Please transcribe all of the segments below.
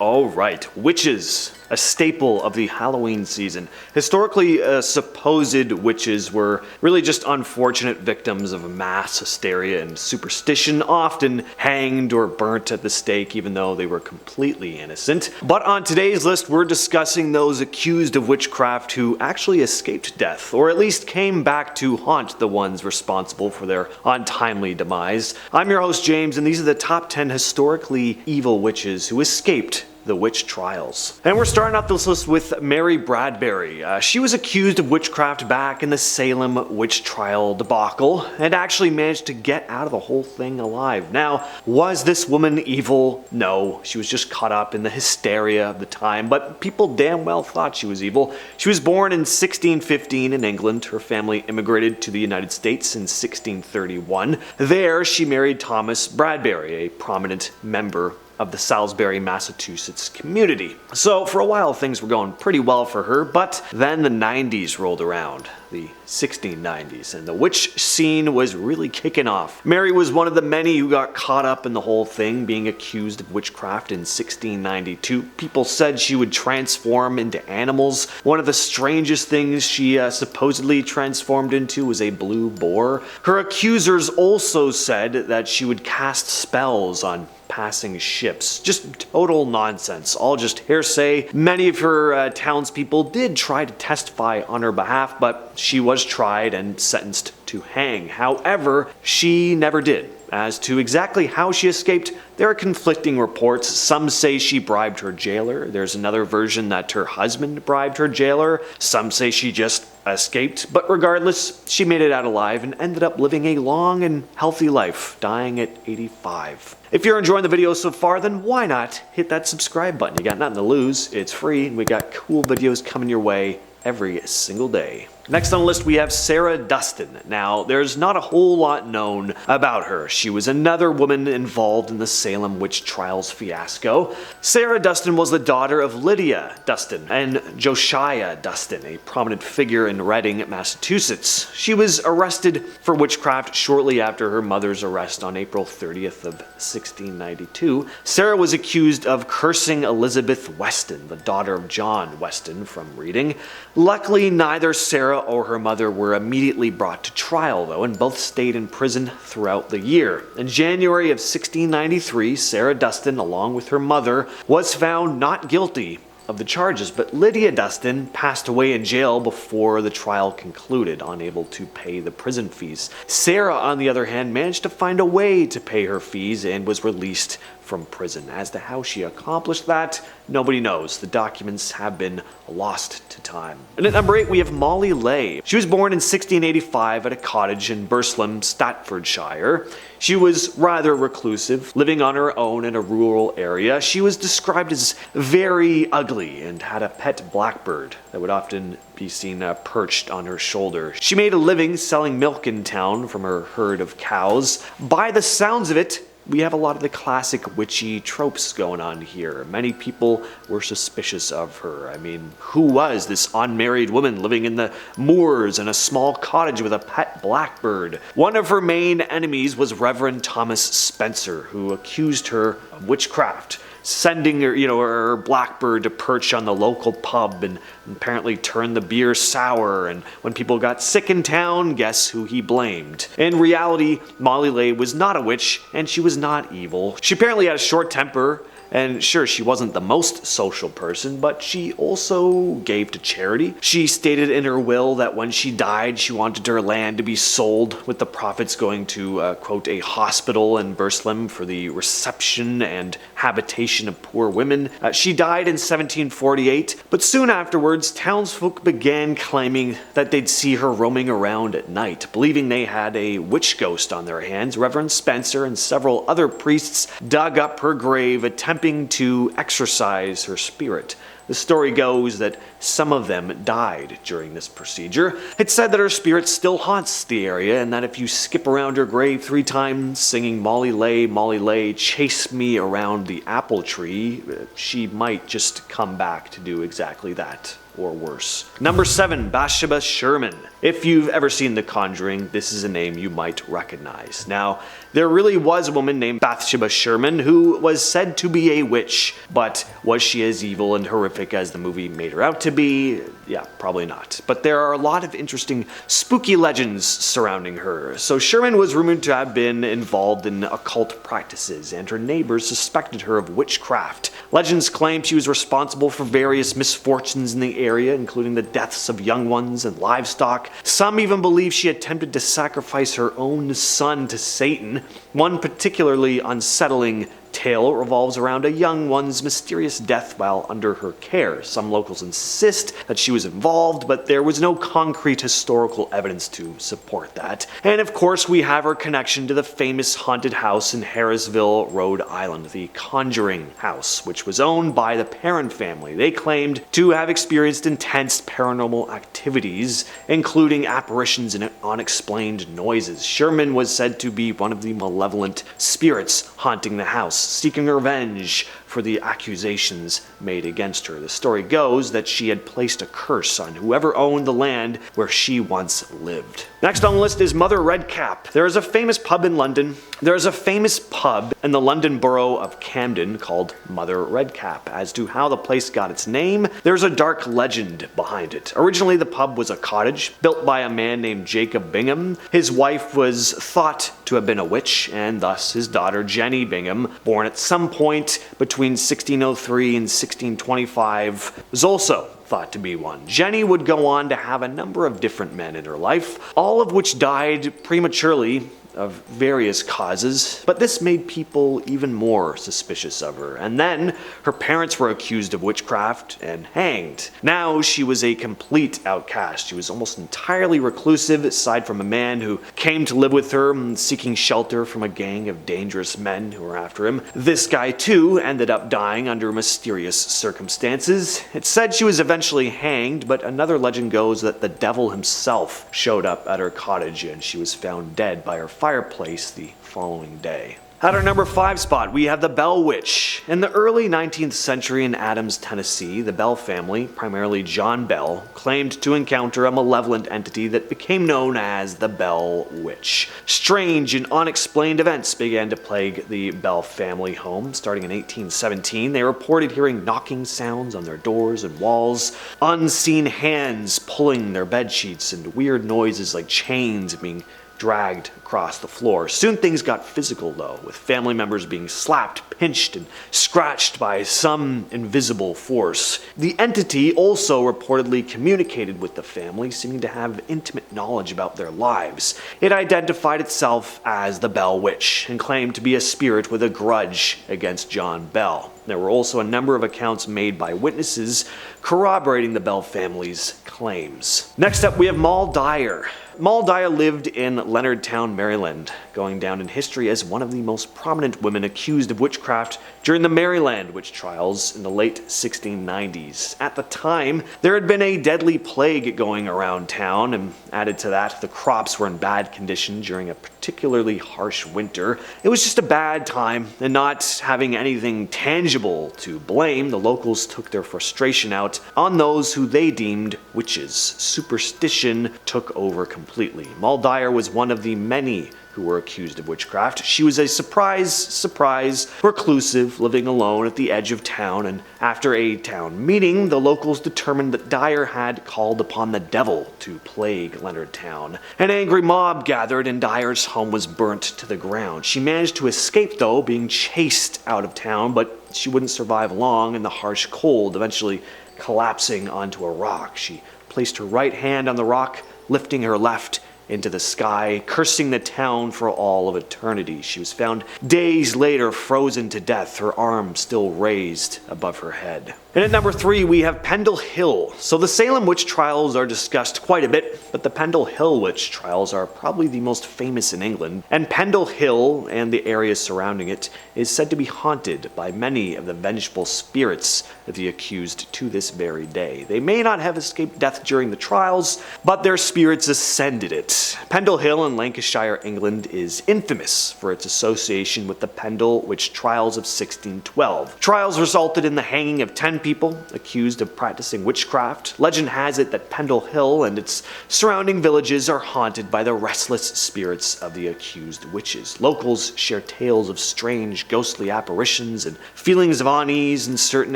Alright, witches, a staple of the Halloween season. Historically, supposed witches were really just unfortunate victims of mass hysteria and superstition, often hanged or burnt at the stake even though they were completely innocent. But on today's list, we're discussing those accused of witchcraft who actually escaped death, or at least came back to haunt the ones responsible for their untimely demise. I'm your host James, and these are the top 10 historically evil witches who escaped the witch trials. And we're starting off this list with Mary Bradbury. She was accused of witchcraft back in the Salem witch trial debacle and actually managed to get out of the whole thing alive. Now, was this woman evil? No, she was just caught up in the hysteria of the time, but people damn well thought she was evil. She was born in 1615 in England. Her family immigrated to the United States in 1631. There, she married Thomas Bradbury, a prominent member of the Salisbury, Massachusetts community. So for a while things were going pretty well for her, but then the 90s rolled around, the 1690s, and the witch scene was really kicking off. Mary was one of the many who got caught up in the whole thing, being accused of witchcraft in 1692. People said she would transform into animals. One of the strangest things she supposedly transformed into was a blue boar. Her accusers also said that she would cast spells on passing ships. Just total nonsense, all just hearsay. Many of her townspeople did try to testify on her behalf, but she was tried and sentenced to hang. However, she never did. As to exactly how she escaped, there are conflicting reports. Some say she bribed her jailer. There's another version that her husband bribed her jailer. Some say she just escaped. But regardless, she made it out alive and ended up living a long and healthy life, dying at 85. If you're enjoying the video so far, then why not hit that subscribe button? You got nothing to lose. It's free, and we got cool videos coming your way every single day. Next on the list we have Sara Dustin. Now, there's not a whole lot known about her. She was another woman involved in the Salem witch trials fiasco. Sara Dustin was the daughter of Lydia Dustin and Josiah Dustin, a prominent figure in Reading, Massachusetts. She was arrested for witchcraft shortly after her mother's arrest on April 30th of 1692. Sara was accused of cursing Elizabeth Weston, the daughter of John Weston from Reading. Luckily, neither Sara or her mother were immediately brought to trial, though, and both stayed in prison throughout the year. In January of 1693, Sara Dustin, along with her mother, was found not guilty of the charges, but Lydia Dustin passed away in jail before the trial concluded, unable to pay the prison fees. Sara, on the other hand, managed to find a way to pay her fees and was released from prison. As to how she accomplished that, nobody knows. The documents have been lost to time. And at number 8, we have Molly Leigh. She was born in 1685 at a cottage in Burslem, Staffordshire. She was rather reclusive, living on her own in a rural area. She was described as very ugly and had a pet blackbird that would often be seen perched on her shoulder. She made a living selling milk in town from her herd of cows. By the sounds of it, we have a lot of the classic witchy tropes going on here. Many people were suspicious of her. I mean, who was this unmarried woman living in the moors in a small cottage with a pet blackbird? One of her main enemies was Reverend Thomas Spencer, who accused her of witchcraft, sending her, her blackbird to perch on the local pub and apparently turn the beer sour. And when people got sick in town, guess who he blamed? In reality, Molly Leigh was not a witch, and she was not evil. She apparently had a short temper, and sure, she wasn't the most social person, but she also gave to charity. She stated in her will that when she died, she wanted her land to be sold, with the profits going to, quote, a hospital in Burslem for the reception and habitation of poor women. She died in 1748, but soon afterwards, townsfolk began claiming that they'd see her roaming around at night. Believing they had a witch ghost on their hands, Reverend Spencer and several other priests dug up her grave, attempting to exorcise her spirit. The story goes that some of them died during this procedure. It's said that her spirit still haunts the area, and that if you skip around her grave 3 times singing Molly Leigh, chase me around the apple tree, she might just come back to do exactly that. or worse. Number 7, Bathsheba Sherman. If you've ever seen The Conjuring, this is a name you might recognize. Now, there really was a woman named Bathsheba Sherman who was said to be a witch, but was she as evil and horrific as the movie made her out to be? Yeah, probably not. But there are a lot of interesting spooky legends surrounding her. So Sherman was rumored to have been involved in occult practices, and her neighbors suspected her of witchcraft. Legends claim she was responsible for various misfortunes in the area, including the deaths of young ones and livestock. Some even believe she attempted to sacrifice her own son to Satan. One particularly unsettling tale revolves around a young one's mysterious death while under her care. Some locals insist that she was involved, but there was no concrete historical evidence to support that. And of course, we have her connection to the famous haunted house in Harrisville, Rhode Island, the Conjuring House, which was owned by the Perron family. They claimed to have experienced intense paranormal activities, including apparitions and unexplained noises. Sherman was said to be one of the malevolent spirits haunting the house, seeking revenge for the accusations made against her. The story goes that she had placed a curse on whoever owned the land where she once lived. Next on the list is Mother Redcap. There is a famous pub in London. There is a famous pub in the London borough of Camden called Mother Redcap. As to how the place got its name, there's a dark legend behind it. Originally, the pub was a cottage built by a man named Jacob Bingham. His wife was thought to have been a witch, and thus his daughter Jenny Bingham, born at some point between 1603 and 1625, was also thought to be one. Jenny would go on to have a number of different men in her life, all of which died prematurely of various causes, but this made people even more suspicious of her. And then her parents were accused of witchcraft and hanged. Now she was a complete outcast. She was almost entirely reclusive, aside from a man who came to live with her, seeking shelter from a gang of dangerous men who were after him. This guy too ended up dying under mysterious circumstances. It's said she was eventually hanged, but another legend goes that the devil himself showed up at her cottage and she was found dead by her fireplace the following day. At our number 5 spot, we have the Bell Witch. In the early 19th century in Adams, Tennessee, the Bell family, primarily John Bell, claimed to encounter a malevolent entity that became known as the Bell Witch. Strange and unexplained events began to plague the Bell family home. Starting in 1817, they reported hearing knocking sounds on their doors and walls, unseen hands pulling their bed sheets, and weird noises like chains being dragged across the floor. Soon things got physical though, with family members being slapped, pinched, and scratched by some invisible force. The entity also reportedly communicated with the family, seeming to have intimate knowledge about their lives. It identified itself as the Bell Witch and claimed to be a spirit with a grudge against John Bell. There were also a number of accounts made by witnesses corroborating the Bell family's claims. Next up, we have Moll Dyer. Moll Dyer lived in Leonardtown, Maryland, going down in history as one of the most prominent women accused of witchcraft during the Maryland witch trials in the late 1690s. At the time, there had been a deadly plague going around town, and added to that, the crops were in bad condition during a particularly harsh winter. It was just a bad time, and not having anything tangible to blame, the locals took their frustration out on those who they deemed witches. Superstition took over completely. Moll Dyer was one of the many who were accused of witchcraft. She was a surprise, reclusive, living alone at the edge of town, and after a town meeting, the locals determined that Dyer had called upon the devil to plague Leonardtown. An angry mob gathered and Dyer's home was burnt to the ground. She managed to escape though, being chased out of town, but she wouldn't survive long in the harsh cold, eventually collapsing onto a rock. She placed her right hand on the rock, lifting her left into the sky, cursing the town for all of eternity. She was found days later frozen to death, her arm still raised above her head. And at number 3, we have Pendle Hill. So the Salem witch trials are discussed quite a bit, but the Pendle Hill witch trials are probably the most famous in England. And Pendle Hill and the area surrounding it is said to be haunted by many of the vengeful spirits of the accused to this very day. They may not have escaped death during the trials, but their spirits ascended it. Pendle Hill in Lancashire, England is infamous for its association with the Pendle Witch trials of 1612. Trials resulted in the hanging of 10 people accused of practicing witchcraft. Legend has it that Pendle Hill and its surrounding villages are haunted by the restless spirits of the accused witches. Locals share tales of strange ghostly apparitions and feelings of unease in certain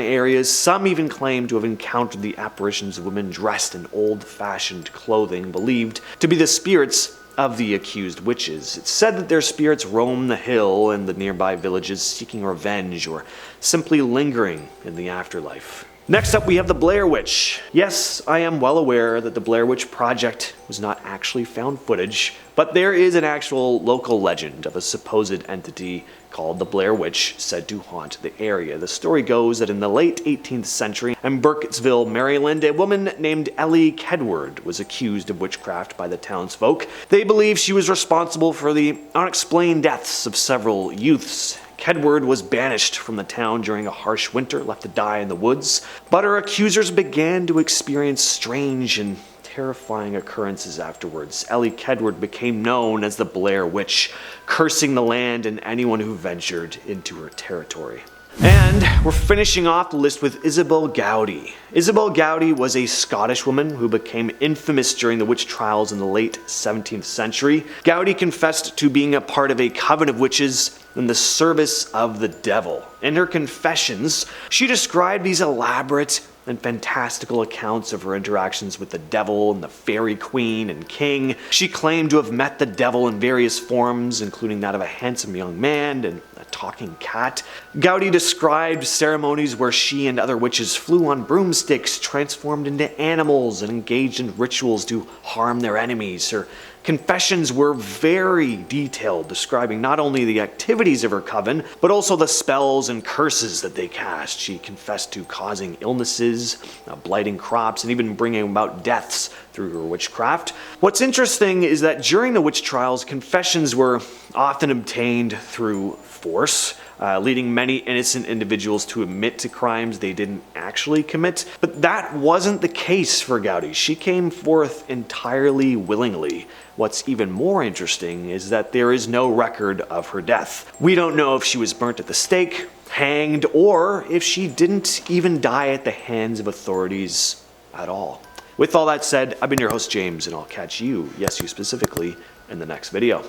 areas. Some even claim to have encountered the apparitions of women dressed in old-fashioned clothing, believed to be the spirits of the accused witches. It's said that their spirits roam the hill and the nearby villages seeking revenge or simply lingering in the afterlife. Next up, we have the Blair Witch. Yes, I am well aware that the Blair Witch Project was not actually found footage, but there is an actual local legend of a supposed entity called the Blair Witch said to haunt the area. The story goes that in the late 18th century in Burkittsville, Maryland, a woman named Leigh was accused of witchcraft by the townsfolk. They believe she was responsible for the unexplained deaths of several youths. Kedward was banished from the town during a harsh winter, left to die in the woods, but her accusers began to experience strange and terrifying occurrences afterwards. Ellie Kedward became known as the Blair Witch, cursing the land and anyone who ventured into her territory. And we're finishing off the list with Isabelle Gowdie. Isabelle Gowdie was a Scottish woman who became infamous during the witch trials in the late 17th century. Gowdie confessed to being a part of a coven of witches in the service of the devil. In her confessions, she described these elaborate and fantastical accounts of her interactions with the devil and the fairy queen and king. She claimed to have met the devil in various forms, including that of a handsome young man and a talking cat. Gowdie described ceremonies where she and other witches flew on broomsticks, transformed into animals, and engaged in rituals to harm their enemies. Her confessions were very detailed, describing not only the activities of her coven, but also the spells and curses that they cast. She confessed to causing illnesses, blighting crops, and even bringing about deaths through her witchcraft. What's interesting is that during the witch trials, confessions were often obtained through force, leading many innocent individuals to admit to crimes they didn't actually commit. But that wasn't the case for Gowdie. She came forth entirely willingly. What's even more interesting is that there is no record of her death. We don't know if she was burnt at the stake, hanged, or if she didn't even die at the hands of authorities at all. With all that said, I've been your host James, and I'll catch you, yes you specifically, in the next video.